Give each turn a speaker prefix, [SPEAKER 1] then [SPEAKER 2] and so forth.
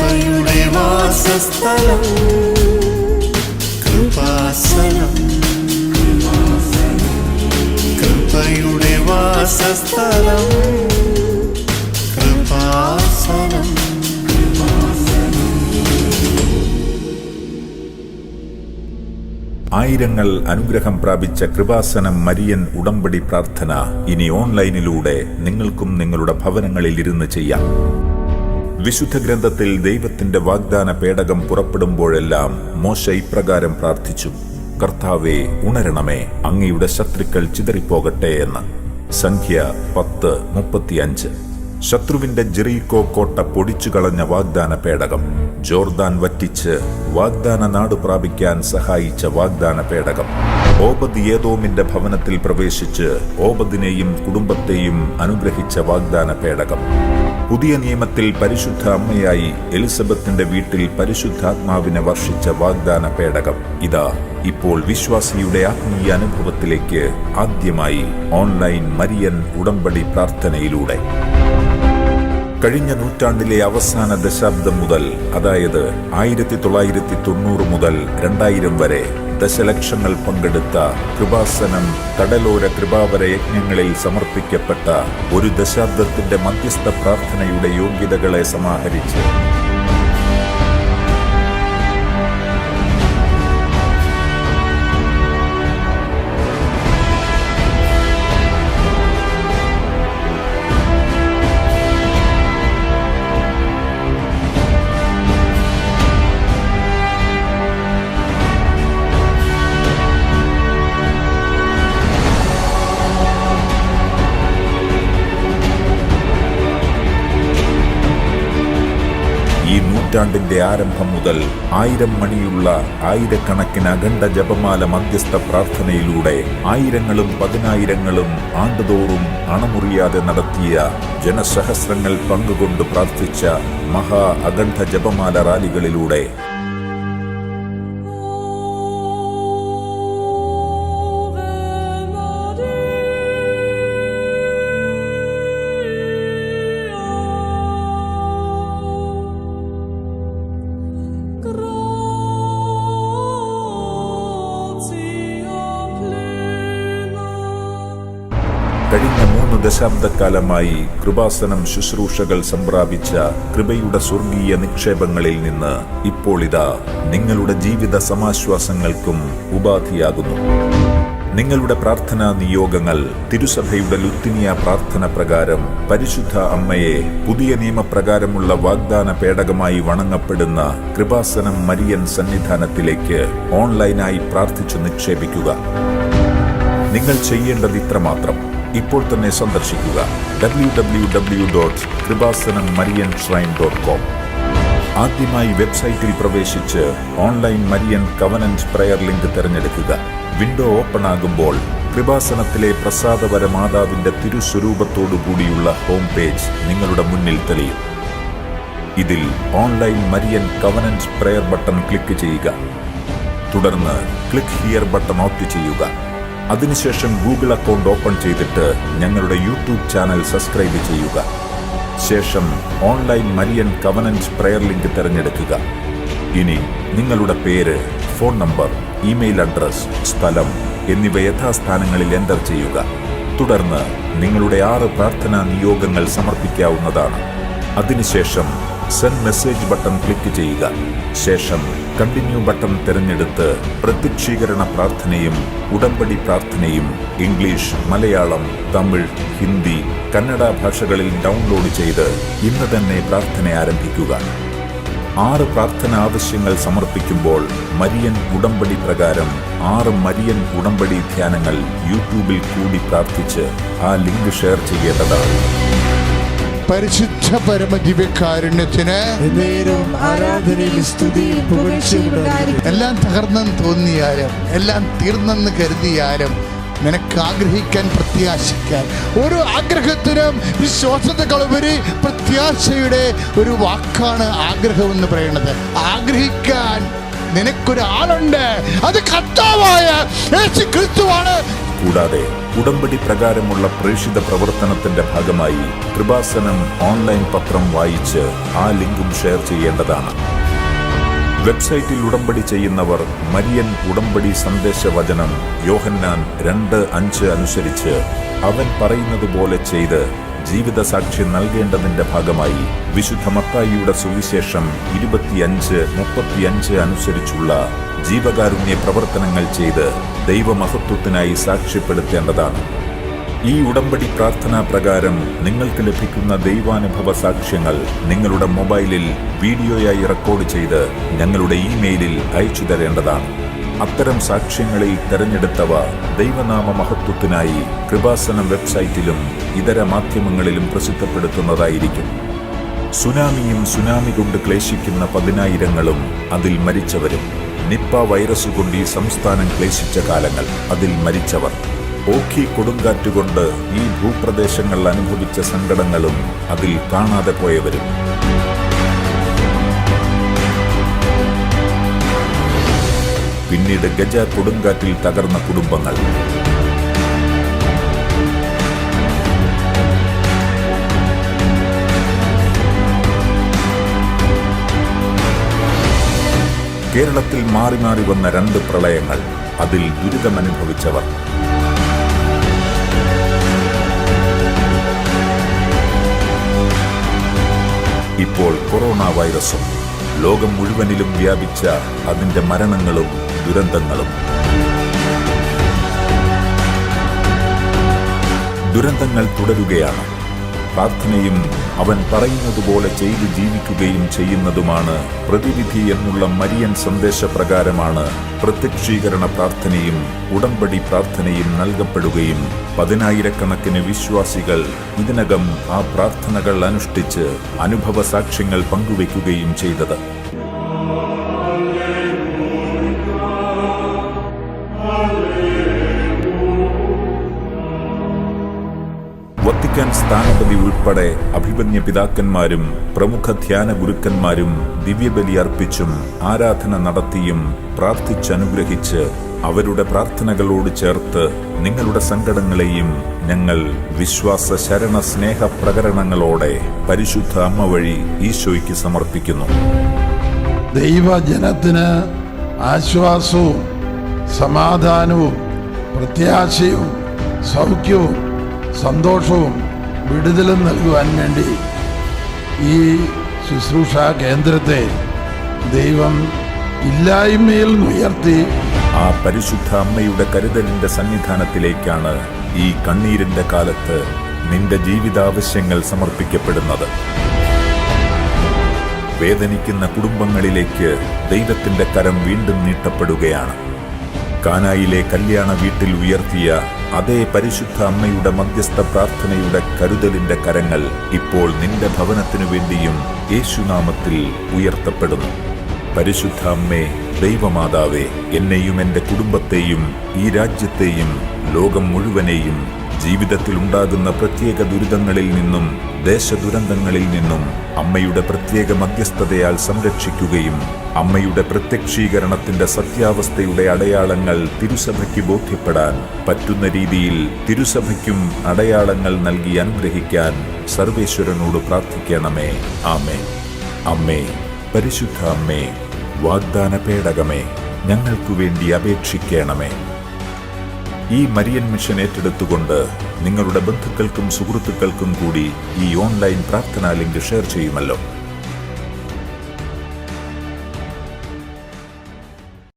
[SPEAKER 1] കൃപയുടെ വാസസ്ഥലം, കൃപാസനം. കൃപയുടെ വാസസ്ഥലം, കൃപാസനം.
[SPEAKER 2] ആയിരങ്ങൾ അനുഗ്രഹം പ്രാപിച്ച കൃപാസനം മരിയൻ ഉടമ്പടി പ്രാർത്ഥന ഇനി ഓൺലൈനിലൂടെ നിങ്ങൾക്കും നിങ്ങളുടെ ഭവനങ്ങളിൽ ഇരുന്ന് ചെയ്യാം. വിശുദ്ധ ഗ്രന്ഥത്തിൽ ദൈവത്തിന്റെ വാഗ്ദാന പേടകം പുറപ്പെടുമ്പോഴെല്ലാം മോശ ഇപ്രകാരം പ്രാർത്ഥിച്ചു: കർത്താവേ, ഉണരണമേ, അങ്ങയുടെ ശത്രുക്കൾ ചിതറിപ്പോകട്ടെ എന്ന്. സംഖ്യ 10:35. ശത്രുവിന്റെ ജെറീക്കോ കോട്ട പൊടിച്ചു കളഞ്ഞ വാഗ്ദാന പേടകം, ജോർദാൻ വറ്റിച്ച് വാഗ്ദാന നാട് പ്രാപിക്കാൻ സഹായിച്ച വാഗ്ദാന പേടകം, ഓബദ് ഏദോമിന്റെ ഭവനത്തിൽ പ്രവേശിച്ച് ഓബദിനെയും കുടുംബത്തെയും അനുഗ്രഹിച്ച വാഗ്ദാന പേടകം, പുതിയ നിയമത്തിൽ പരിശുദ്ധ അമ്മയായി എലിസബത്തിന്റെ വീട്ടിൽ പരിശുദ്ധാത്മാവിനെ വർഷിച്ച വാഗ്ദാന പേടകം. ഇതാ ഇപ്പോൾ വിശ്വാസിയുടെ ആത്മീയ അനുഭവത്തിലേക്ക് ആദ്യമായി ഓൺലൈൻ മരിയൻ ഉടമ്പടി പ്രാർത്ഥനയിലൂടെ. കഴിഞ്ഞ നൂറ്റാണ്ടിലെ അവസാന ദശാബ്ദം മുതൽ, അതായത് 1990 മുതൽ 2000 വരെ ദശലക്ഷങ്ങൾ പങ്കെടുത്ത കൃപാസനം കടലോര കൃപാവര യജ്ഞങ്ങളിൽ സമർപ്പിക്കപ്പെട്ട ഒരു ദശാബ്ദത്തിന്റെ മധ്യസ്ഥ പ്രാർത്ഥനയുടെ യോഗ്യതകളെ സമാഹരിച്ച് നൂറ്റാണ്ടിന്റെ ആരംഭം മുതൽ 1000 മണിയുള്ള ആയിരക്കണക്കിന് അഖണ്ഡ ജപമാല മധ്യസ്ഥ പ്രാർത്ഥനയിലൂടെ ആയിരങ്ങളും പതിനായിരങ്ങളും ആണ്ടുതോറും അണമുറിയാതെ നടത്തിയ ജനസഹസ്രങ്ങൾ പങ്കുകൊണ്ട് പ്രാർത്ഥിച്ച മഹാ അഖണ്ഡ ജപമാല റാലികളിലൂടെ കഴിഞ്ഞ 3 ദശാബ്ദക്കാലമായി കൃപാസനം ശുശ്രൂഷകൾ സംപ്രാപിച്ച കൃപയുടെ സ്വർഗീയ നിക്ഷേപങ്ങളിൽ നിന്ന് ഇപ്പോൾ ഇതാ നിങ്ങളുടെ ജീവിത സമാശ്വാസങ്ങൾക്കും ഉപാധിയാകുന്നു. നിങ്ങളുടെ പ്രാർത്ഥനാ നിയോഗങ്ങൾ തിരുസഭയുടെ ലുത്തിനിയ പ്രാർത്ഥന പ്രകാരം പരിശുദ്ധ അമ്മയെ പുതിയ നിയമപ്രകാരമുള്ള വാഗ്ദാന പേടകമായി വണങ്ങപ്പെടുന്ന കൃപാസനം മരിയൻ സന്നിധാനത്തിലേക്ക് ഓൺലൈനായി പ്രാർത്ഥിച്ചു നിക്ഷേപിക്കുക. നിങ്ങൾ ചെയ്യേണ്ടത് ഇത്രമാത്രം: ഇപ്പോൾ തന്നെ സന്ദർശിക്കുക www.kribasanam-marian-shrine.com. ആദ്യമായി വെബ്സൈറ്റിൽ പ്രവേശിച്ച് online Marian covenant prayer link തിരഞ്ഞെടുക്കുക. വിൻഡോ ഓപ്പൺ ആകുമ്പോൾ കൃപാസനത്തിലെ പ്രസാദപര മാതാവിന്റെ തിരുസ്വരൂപത്തോടുകൂടിയുള്ള ഹോം പേജ് നിങ്ങളുടെ മുന്നിൽ തെളിയും. ഇതിൽ online Marian covenant prayer button click ചെയ്യുക. തുടർന്ന് ക്ലിക്ക് ഹിയർ ബട്ടൺ ഓപ്റ്റ് ചെയ്യുക. അതിനുശേഷം ഗൂഗിൾ അക്കൗണ്ട് ഓപ്പൺ ചെയ്തിട്ട് ഞങ്ങളുടെ യൂട്യൂബ് ചാനൽ സബ്സ്ക്രൈബ് ചെയ്യുക. ശേഷം online Marian covenant prayer link തിരഞ്ഞെടുക്കുക. ഇനി നിങ്ങളുടെ പേര്, ഫോൺ നമ്പർ, ഇമെയിൽ അഡ്രസ്, സ്ഥലം എന്നിവ യഥാസ്ഥാനങ്ങളിൽ എൻ്റർ ചെയ്യുക. തുടർന്ന് നിങ്ങളുടെ 6 പ്രാർത്ഥനാ നിയോഗങ്ങൾ സമർപ്പിക്കാവുന്നതാണ്. അതിനുശേഷം സെൻഡ് മെസ്സേജ് ബട്ടൺ ക്ലിക്ക് ചെയ്യുക. ശേഷം കണ്ടിന്യൂ ബട്ടൺ തിരഞ്ഞെടുത്ത് പ്രത്യക്ഷീകരണ പ്രാർത്ഥനയും ഉടമ്പടി പ്രാർത്ഥനയും ഇംഗ്ലീഷ്, മലയാളം, തമിഴ്, ഹിന്ദി, കന്നഡ ഭാഷകളിൽ ഡൗൺലോഡ് ചെയ്ത് ഇന്ന് തന്നെ പ്രാർത്ഥന ആരംഭിക്കുക. 6 പ്രാർത്ഥന ആവശ്യങ്ങൾ സമർപ്പിക്കുമ്പോൾ മരിയൻ ഉടമ്പടി പ്രകാരം 6 മരിയൻ ഉടമ്പടി ധ്യാനങ്ങൾ യൂട്യൂബിൽ കൂടി പ്രാർത്ഥിച്ച് ആ ലിങ്ക് ഷെയർ ചെയ്യേണ്ടതാണ്.
[SPEAKER 3] പരിശുദ്ധ പരമദിവ്യകാരുണ്യത്തിന്
[SPEAKER 1] ആരാധനയും സ്തുതിയും പുകഴ്ചയും ഉണ്ടായിരിക്കട്ടെ.
[SPEAKER 3] എല്ലാം തകർന്നെന്ന് തോന്നിയാലും എല്ലാം തീർന്നെന്ന് കരുതിയാലും നിനക്ക് ആഗ്രഹിക്കാൻ, പ്രത്യാശിക്കാൻ, ഒരു ആഗ്രഹത്തിനും വിശ്വാസത്തെക്കാളുപരി പ്രത്യാശയുടെ ഒരു വാക്കാണ് ആഗ്രഹം എന്ന് പറയുന്നത്. ആഗ്രഹിക്കാൻ നിനക്കൊരാളുണ്ട്, അത് കർത്താവായ യേശു ക്രിസ്തുവാണ്.
[SPEAKER 2] കൂടാതെ ഉടമ്പടി പ്രകാരമുള്ള പ്രേക്ഷിത പ്രവർത്തനത്തിന്റെ ഭാഗമായി കൃപാസനം ഓൺലൈൻ പത്രം വായിച്ച് ആ ലിങ്കും ഷെയർ ചെയ്യേണ്ടതാണ്. വെബ്സൈറ്റിൽ ഉടമ്പടി ചെയ്യുന്നവർ മരിയൻ ഉടമ്പടി സന്ദേശവചനം യോഹന്നാൻ 2:5 അനുസരിച്ച് അവൻ പറയുന്നത് പോലെ ചെയ്ത് ജീവിതസാക്ഷ്യം നൽകേണ്ടതിന്റെ ഭാഗമായി വിശുദ്ധ മത്തായിയുടെ സുവിശേഷം 25:35 അനുസരിച്ചുള്ള ജീവകാരുണ്യ പ്രവർത്തനങ്ങൾ ചെയ്ത് ദൈവമഹത്വത്തിനായി സാക്ഷ്യപ്പെടുത്തേണ്ടതാണ്. ഈ ഉടമ്പടി പ്രാർത്ഥനാ പ്രകാരം നിങ്ങൾക്ക് ലഭിക്കുന്ന ദൈവാനുഭവ സാക്ഷ്യങ്ങൾ നിങ്ങളുടെ മൊബൈലിൽ വീഡിയോയായി റെക്കോർഡ് ചെയ്ത് ഞങ്ങളുടെ ഇമെയിലിൽ അയച്ചു തരേണ്ടതാണ്. അത്തരം സാക്ഷ്യങ്ങളിൽ തെരഞ്ഞെടുത്തവ ദൈവനാമ മഹത്വത്തിനായി കൃപാസനം വെബ്സൈറ്റിലും ഇതര മാധ്യമങ്ങളിലും പ്രസിദ്ധപ്പെടുത്തുന്നതായിരിക്കും. സുനാമി കൊണ്ട് ക്ലേശിക്കുന്ന 10,000-ങ്ങളും അതിൽ മരിച്ചവരും, നിപ്പ വൈറസ് കൊണ്ട് ഈ സംസ്ഥാനം ക്ലേശിച്ച കാലങ്ങൾ, അതിൽ മരിച്ചവർ, ഓഖി കൊടുങ്കാറ്റുകൊണ്ട് ഈ ഭൂപ്രദേശങ്ങൾ അനുഭവിച്ച സങ്കടങ്ങളും അതിൽ കാണാതെ പോയവരും, പിന്നീട് ഗജ കൊടുങ്കാറ്റിൽ തകർന്ന കുടുംബങ്ങൾ, കേരളത്തിൽ മാറി മാറി വന്ന 2 പ്രളയങ്ങൾ, അതിൽ ദുരിതമനുഭവിച്ചവർ, ഇപ്പോൾ കൊറോണ വൈറസും ലോകം മുഴുവനിലും വ്യാപിച്ച അതിന്റെ മരണങ്ങളും ദുരന്തങ്ങളും. ദുരന്തങ്ങൾ തുടരുകയാണ്. പ്രാർത്ഥനയും അവൻ പറയുന്നതുപോലെ ചെയ്ത് ജീവിക്കുകയും ചെയ്യുന്നതുമാണ് പ്രതിവിധി എന്നുള്ള മരിയൻ സന്ദേശപ്രകാരമാണ് പ്രത്യക്ഷീകരണ പ്രാർത്ഥനയും ഉടമ്പടി പ്രാർത്ഥനയും നൽകപ്പെടുകയും 10,000-കണക്കിന് വിശ്വാസികൾ ഇതിനകം ആ പ്രാർത്ഥനകൾ അനുഷ്ഠിച്ച് അനുഭവ സാക്ഷ്യങ്ങൾ പങ്കുവയ്ക്കുകയും ചെയ്തത്. വത്തിക്കാൻ സ്ഥാനപതി ഉൾപ്പെടെ അഭിമന്യ പിതാക്കന്മാരും പ്രമുഖ ധ്യാന ഗുരുക്കന്മാരും ദിവ്യബലി അർപ്പിച്ചും ആരാധന നടത്തിയും പ്രാർത്ഥിച്ചനുഗ്രഹിച്ച് അവരുടെ പ്രാർത്ഥനകളോട് ചേർത്ത് നിങ്ങളുടെ സങ്കടങ്ങളെയും ഞങ്ങൾ വിശ്വാസ ശരണ സ്നേഹ പ്രകരണങ്ങളോടെ പരിശുദ്ധ അമ്മ വഴി ഈശോയ്ക്ക് സമർപ്പിക്കുന്നു.
[SPEAKER 4] ദൈവജനത്തിന് ആശ്വാസവും സമാധാനവും പ്രത്യാശയും സൗഖ്യവും സന്തോഷവും വിടുതലും നൽകുവാൻ വേണ്ടി ഈ ശുശ്രൂഷ കേന്ദ്രത്തെ ദൈവം ഇല്ലായ്മയിൽ ഉയർത്തി
[SPEAKER 2] ആ പരിശുദ്ധ അമ്മയുടെ കരുതലിന്റെ സന്നിധാനത്തിലേക്കാണ് ഈ കണ്ണീരിന്റെ കാലത്ത് നിന്റെ ജീവിതാവശ്യങ്ങൾ സമർപ്പിക്കപ്പെടുന്നത്. വേദനിക്കുന്ന കുടുംബങ്ങളിലേക്ക് ദൈവത്തിന്റെ കരം വീണ്ടും നീട്ടപ്പെടുകയാണ്. കാനായിലെ കല്യാണ വീട്ടിൽ ഉയർത്തിയ അതേ പരിശുദ്ധ അമ്മയുടെ മധ്യസ്ഥ പ്രാർത്ഥനയുടെ കരുതലിന്റെ കരങ്ങൾ ഇപ്പോൾ നിന്റെ ഭവനത്തിനു വേണ്ടിയും യേശുനാമത്തിൽ ഉയർത്തപ്പെടുന്നു. പരിശുദ്ധ അമ്മേ, ദൈവമാതാവേ, എന്നെയും എൻ്റെ കുടുംബത്തെയും ഈ രാജ്യത്തെയും ലോകം മുഴുവനെയും ജീവിതത്തിൽ ഉണ്ടാകുന്ന പ്രത്യേക ദുരിതങ്ങളിൽ നിന്നും ദേശദുരന്തങ്ങളിൽ നിന്നും അമ്മയുടെ പ്രത്യേക മധ്യസ്ഥതയാൽ സംരക്ഷിക്കുകയും അമ്മയുടെ പ്രത്യക്ഷീകരണത്തിന്റെ സത്യാവസ്ഥയുടെ അടയാളങ്ങൾ തിരുസഭയ്ക്ക് ബോധ്യപ്പെടാൻ പറ്റുന്ന രീതിയിൽ തിരുസഭയ്ക്കും അടയാളങ്ങൾ നൽകി അനുഗ്രഹിക്കാൻ സർവേശ്വരനോട് പ്രാർത്ഥിക്കണമേ. ആമേൻ. അമ്മേ, പരിശുദ്ധ അമ്മേ, വാഗ്ദാന പേടകമേ, ഞങ്ങൾക്കു വേണ്ടി അപേക്ഷിക്കണമേ. ഈ മരിയൻ മിഷൻ ഏറ്റെടുത്തുകൊണ്ട് നിങ്ങളുടെ ബന്ധുക്കൾക്കും സുഹൃത്തുക്കൾക്കും കൂടി ഈ ഓൺലൈൻ പ്രാർത്ഥനാ ലിങ്ക് ഷെയർ ചെയ്യുമല്ലോ.